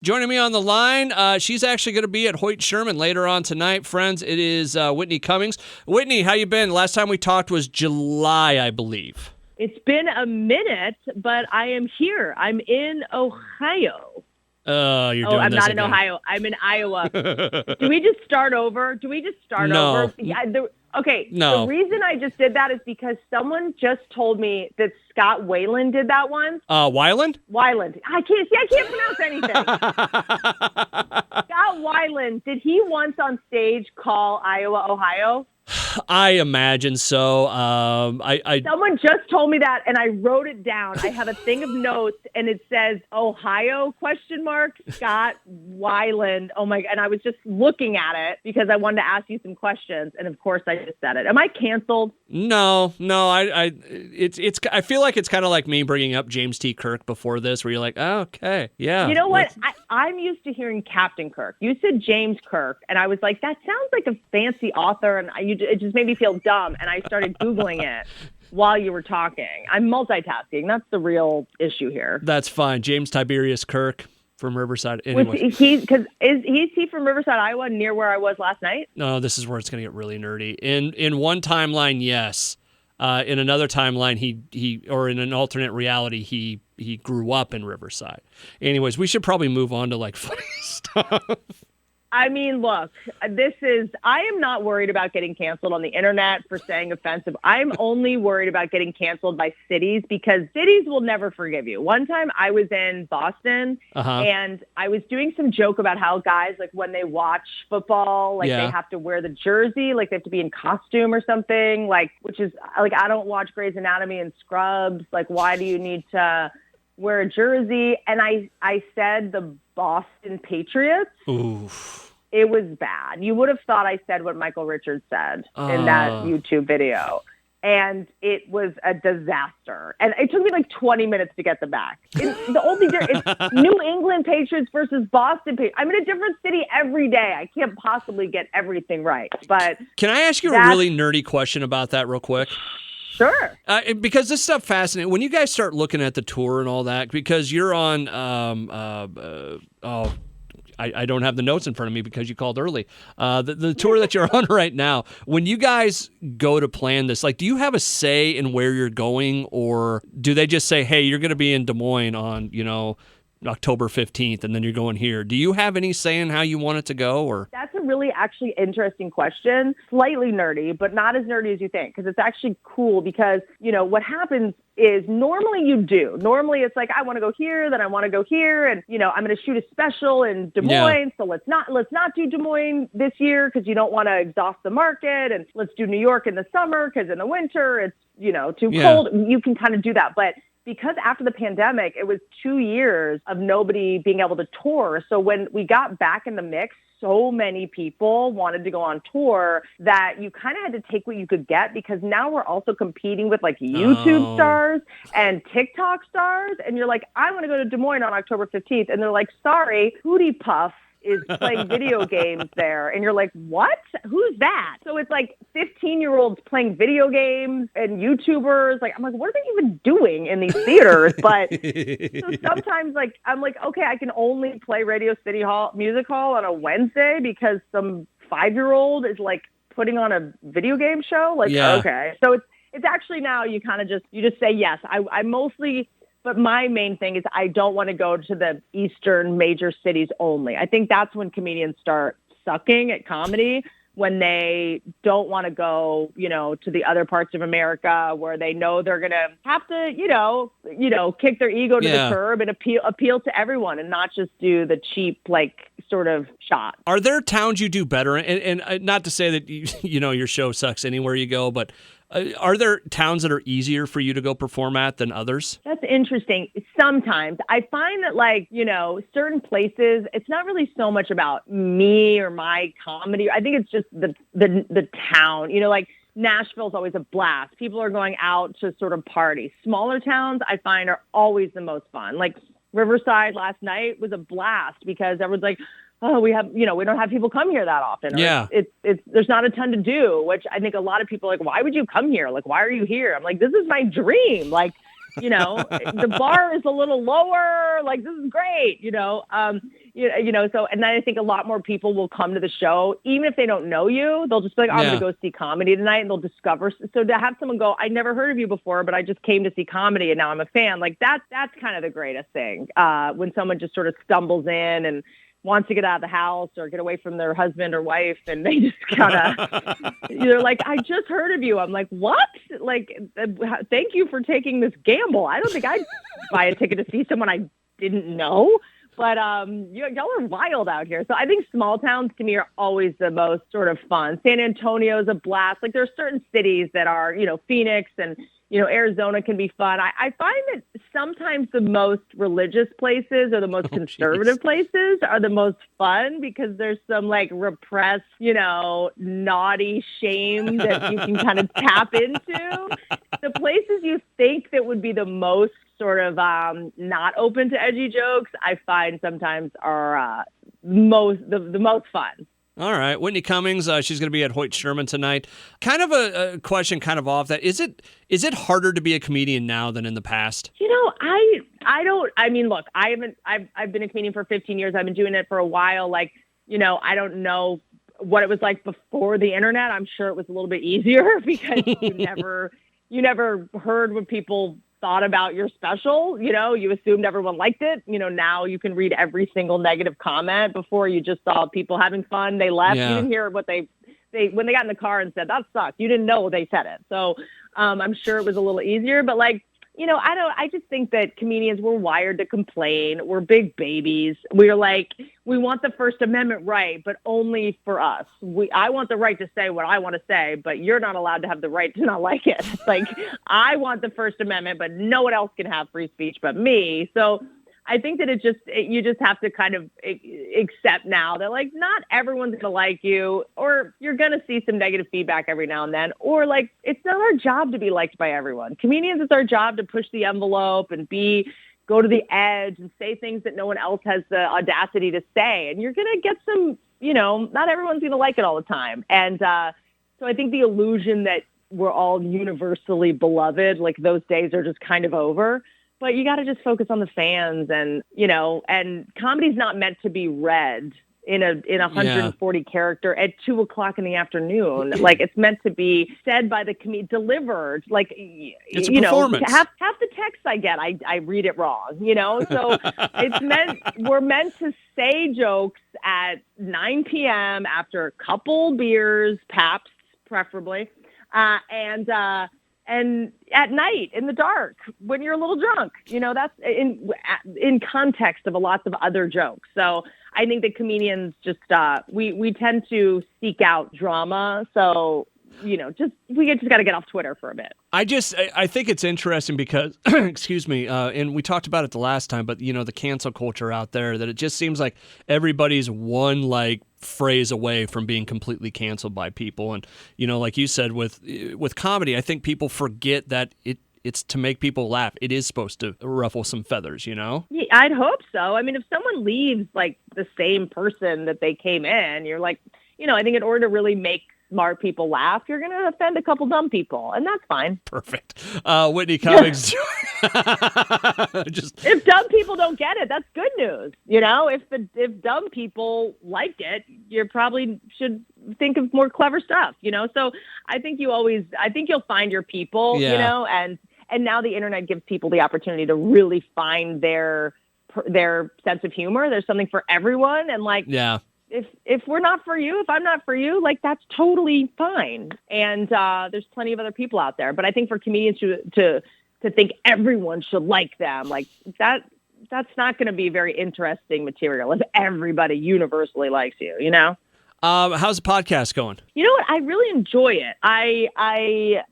Joining me on the line, she's actually going to be at Hoyt Sherman later on tonight, friends. It is Whitney Cummings. Whitney, how you been? Last time we talked was July, I believe. It's been a minute, but I am here. I'm in Ohio. You're doing I'm this not again. in Ohio. I'm in Iowa. Do we just start over? No. Over? Yeah, okay. No. The reason I just did that is because someone just told me that Scott Weiland did that once. Weiland? Weiland. I can't pronounce anything. Scott Weiland, did he once on stage call Iowa, Ohio? I imagine so. Someone just told me that, and I wrote it down. I have a thing of notes, and it says Ohio ? Scott Weiland. Oh my! And I was just looking at it because I wanted to ask you some questions, and of course I just said it. Am I canceled? No. I feel like it's kind of like me bringing up James T. Kirk before this, where you're like, oh, okay, yeah. You know what? I'm used to hearing Captain Kirk. You said James Kirk, and I was like, that sounds like a fancy author, and it just made me feel dumb, and I started Googling it while you were talking. I'm multitasking. That's the real issue here. That's fine. James Tiberius Kirk from Riverside. Anyway. Is he from Riverside, Iowa, near where I was last night? No, this is where it's going to get really nerdy. In one timeline, yes. In another timeline, he or in an alternate reality, he grew up in Riverside. Anyways, we should probably move on to like funny stuff. I mean, look, I am not worried about getting canceled on the internet for saying offensive. I'm only worried about getting canceled by cities because cities will never forgive you. One time I was in Boston and I was doing some joke about how guys, like when they watch football, they have to wear the jersey, like they have to be in costume or something, which is like, I don't watch Grey's Anatomy and Scrubs. Like, why do you need to wear a jersey? And I said the Boston Patriots. Oof. It was bad. You would have thought I said what Michael Richards said in that YouTube video. And it was a disaster. And it took me like 20 minutes to get them back. The only difference is New England Patriots versus Boston Patriots. I'm in a different city every day. I can't possibly get everything right. But can I ask you a really nerdy question about that real quick? Sure. Because this stuff fascinating. When you guys start looking at the tour and all that, because you're on, I don't have the notes in front of me because you called early. The tour that you're on right now, when you guys go to plan this, like, do you have a say in where you're going, or do they just say, hey, you're going to be in Des Moines on, October 15th, and then you're going here? Do you have any say in how you want it to go? Or that's a really actually interesting question. Slightly nerdy, but not as nerdy as you think, because it's actually cool because, what happens is normally it's like, I want to go here, then I want to go here. And, I'm going to shoot a special in Des Moines. So let's not do Des Moines this year because you don't want to exhaust the market. And let's do New York in the summer because in the winter it's, too cold. You can kind of do that. But because after the pandemic, it was 2 years of nobody being able to tour. So when we got back in the mix, so many people wanted to go on tour that you kind of had to take what you could get, because now we're also competing with like YouTube stars and TikTok stars. And you're like, I want to go to Des Moines on October 15th. And they're like, sorry, Hootie Puff is playing video games there. And you're like, what? Who's that? So it's like 15-year-olds playing video games and YouTubers. Like, I'm like, what are they even doing in these theaters? But so sometimes I'm like, okay, I can only play Radio City Music Hall on a Wednesday because some 5-year-old is like putting on a video game show. Okay. So it's actually now you kind of just say yes. I mostly. But my main thing is I don't want to go to the eastern major cities only. I think that's when comedians start sucking at comedy, when they don't want to go, to the other parts of America where they know they're going to have to, kick their ego to the curb and appeal to everyone and not just do the cheap, sort of shot. Are there towns you do better? And not to say that, your show sucks anywhere you go, but are there towns that are easier for you to go perform at than others? That's interesting. Sometimes I find that certain places, it's not really so much about me or my comedy. I think it's just the town, Nashville's always a blast. People are going out to sort of party. Smaller towns I find are always the most fun. Like Riverside last night was a blast because everyone's like, oh, we don't have people come here that often. Yeah. There's not a ton to do, which I think a lot of people are like, why would you come here? Like, why are you here? I'm like, this is my dream. Like, The bar is a little lower. Like, this is great, so, and then I think a lot more people will come to the show, even if they don't know you. They'll just be like, I'm going to go see comedy tonight, and they'll discover. So to have someone go, I never heard of you before, but I just came to see comedy, and now I'm a fan. Like, that's kind of the greatest thing. When someone just sort of stumbles in and wants to get out of the house or get away from their husband or wife, and they just kind of, they're like, I just heard of you. I'm like, what? Like, thank you for taking this gamble. I don't think I'd buy a ticket to see someone I didn't know. But y'all are wild out here. So I think small towns to me are always the most sort of fun. San Antonio's a blast. Like, there are certain cities that are, Phoenix and, Arizona can be fun. I find that sometimes the most religious places or the most conservative places are the most fun because there's some like repressed, naughty shame that you can kind of tap into. The places you think that would be the most sort of not open to edgy jokes, I find sometimes are the most fun. All right. Whitney Cummings, she's going to be at Hoyt Sherman tonight. Kind of a question kind of off that. Is it harder to be a comedian now than in the past? Look, I've been a comedian for 15 years. I've been doing it for a while. Like, I don't know what it was like before the internet. I'm sure it was a little bit easier because you never heard what people thought about your special. You assumed everyone liked it. Now you can read every single negative comment. Before, you just saw people having fun. They left. Yeah. You didn't hear what they when they got in the car and said, that sucks. You didn't know they said it. So I'm sure it was a little easier, but I just think that comedians, we're wired to complain. We're big babies. We're like, we want the First Amendment right, but only for us. I want the right to say what I want to say, but you're not allowed to have the right to not like it. It's like, I want the First Amendment, but no one else can have free speech but me. So I think that you just have to kind of accept now that, like, not everyone's going to like you, or you're going to see some negative feedback every now and then, or like, it's not our job to be liked by everyone. Comedians, it's our job to push the envelope and go to the edge and say things that no one else has the audacity to say. And you're going to get some, not everyone's going to like it all the time. And so I think the illusion that we're all universally beloved, like, those days are just kind of over. But you got to just focus on the fans, and and comedy's not meant to be read in a 140 character at 2:00 in the afternoon. Like, it's meant to be said by the delivered. Like, it's a performance. Half the text I get, I read it wrong. So we're meant to say jokes at 9 p.m. after a couple beers, Pabst preferably, and at night in the dark when you're a little drunk, that's in context of lots of other jokes. So I think that comedians just, we tend to seek out drama. So, we just got to get off Twitter for a bit. I think it's interesting because, excuse me, and we talked about it the last time, but the cancel culture out there, that it just seems like everybody's one phrase away from being completely canceled by people. And, like you said, with comedy, I think people forget that it's to make people laugh. It is supposed to ruffle some feathers, Yeah, I'd hope so. I mean, if someone leaves like the same person that they came in, you're like, I think in order to really make smart people laugh, you're going to offend a couple dumb people, and that's fine. Perfect. Whitney Cummings. If dumb people don't get it, that's good news. If dumb people liked it, you probably should think of more clever stuff. So I think you'll find your people. And now the internet gives people the opportunity to really find their sense of humor. There's something for everyone, and if we're not for you, if I'm not for you, like, that's totally fine. And there's plenty of other people out there. But I think for comedians to think everyone should like them, like, that's not going to be very interesting material if everybody universally likes you, How's the podcast going? You know what? I really enjoy it.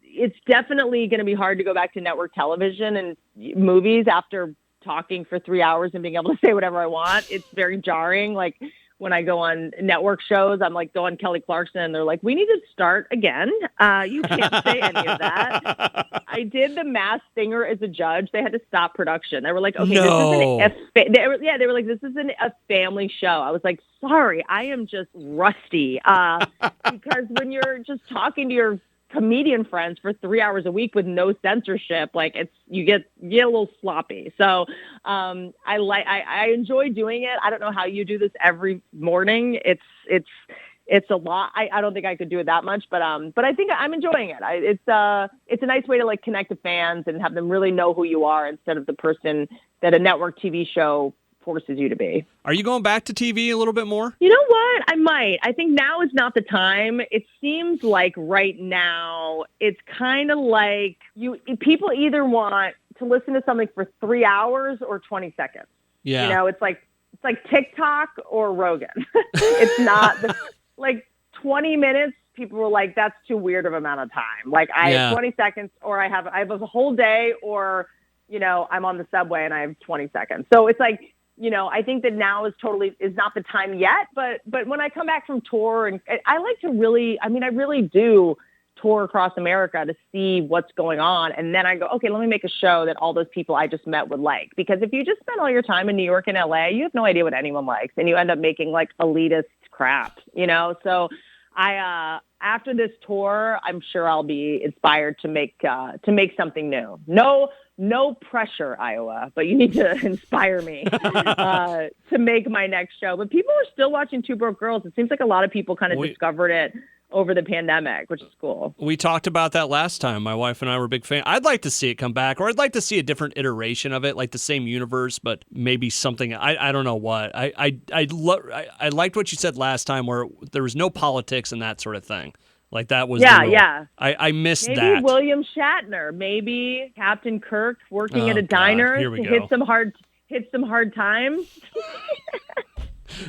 It's definitely going to be hard to go back to network television and movies after talking for 3 hours and being able to say whatever I want. It's very jarring. Like, when I go on network shows, I'm like, go on Kelly Clarkson, and they're like, we need to start again. You can't say any of that. I did The Masked Singer as a judge. They had to stop production. They were like, okay, no. they were like, this isn't a family show. I was like, sorry, I am just rusty. Because when you're just talking to your comedian friends for 3 hours a week with no censorship. Like you get a little sloppy. So I enjoy doing it. I don't know how you do this every morning. It's a lot. I don't think I could do it that much, but I think I'm enjoying it. It's a nice way to like connect to fans and have them really know who you are instead of the person that a network TV show forces you to be. Are you going back to TV a little bit more? You know what? I might. I think now is not the time. It seems like right now it's kind of like people either want to listen to something for 3 hours or 20 seconds. Yeah. You know, it's like TikTok or Rogan. It's not like 20 minutes. People were like, that's too weird of an amount of time. Like I have 20 seconds or I have a whole day, or, you know, I'm on the subway and I have 20 seconds. So it's like, you know, I think that now is not the time yet, but when I come back from tour, and I like to really, I really do tour across America to see what's going on. And then I go, okay, let me make a show that all those people I just met would like. Because if you just spend all your time in New York and LA, you have no idea what anyone likes. And you end up making like elitist crap, you know? So after this tour, I'm sure I'll be inspired to make something new. No pressure, Iowa, but you need to inspire me to make my next show. But people are still watching Two Broke Girls. It seems like a lot of people kind of discovered it over the pandemic, which is cool. We talked about that last time. My wife and I were big fans. I'd like to see it come back, or I'd like to see a different iteration of it, like the same universe, but maybe something. I don't know what. I liked what you said last time, where there was no politics and that sort of thing. Like that was I missed maybe that. Maybe William Shatner, maybe Captain Kirk working at a diner to hit some hard times.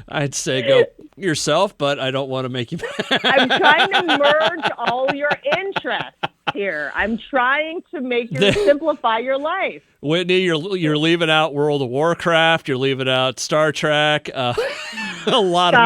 I'd say go yourself, but I don't want to make you mad. I'm trying to merge all your interests here. I'm trying to simplify your life. Whitney, you're leaving out World of Warcraft. You're leaving out Star Trek. A lot of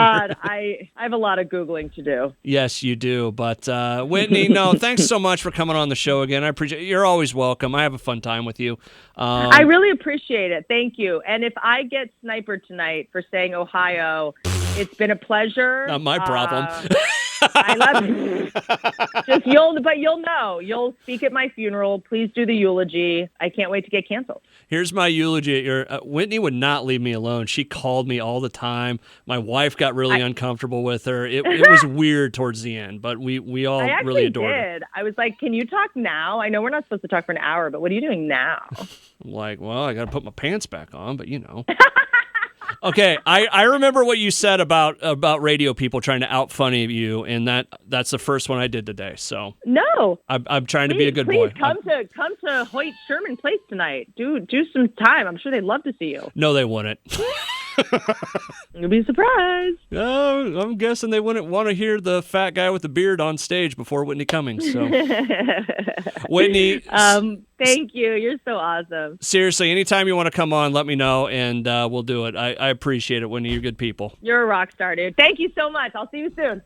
I have a lot of Googling to do. Yes, you do. But Whitney, no, thanks so much for coming on the show again. I appreciate it. You're always welcome. I have a fun time with you. I really appreciate it. Thank you. And if I get sniped tonight for saying Ohio, it's been a pleasure. Not my problem. I love you. You'll know. You'll speak at my funeral. Please do the eulogy. I can't wait to get canceled. Here's my eulogy at your. Whitney would not leave me alone. She called me all the time. My wife got really uncomfortable with her. It was weird towards the end, but we all really adored her. I was like, "Can you talk now? I know we're not supposed to talk for an hour, but what are you doing now?" I'm like, well, I got to put my pants back on, but you know. Okay, I remember what you said about radio people trying to out-funny you, and that's the first one I did today. So no, I'm trying to be a good boy. Please come to Hoyt Sherman Place tonight. Do some time. I'm sure they'd love to see you. No, they wouldn't. You'll be surprised. No, I'm guessing they wouldn't want to hear the fat guy with the beard on stage before Whitney Cummings. So, Whitney, thank you. You're so awesome. Seriously, anytime you want to come on, let me know, and we'll do it. I appreciate it, Whitney. You're good people. You're a rock star, dude. Thank you so much. I'll see you soon.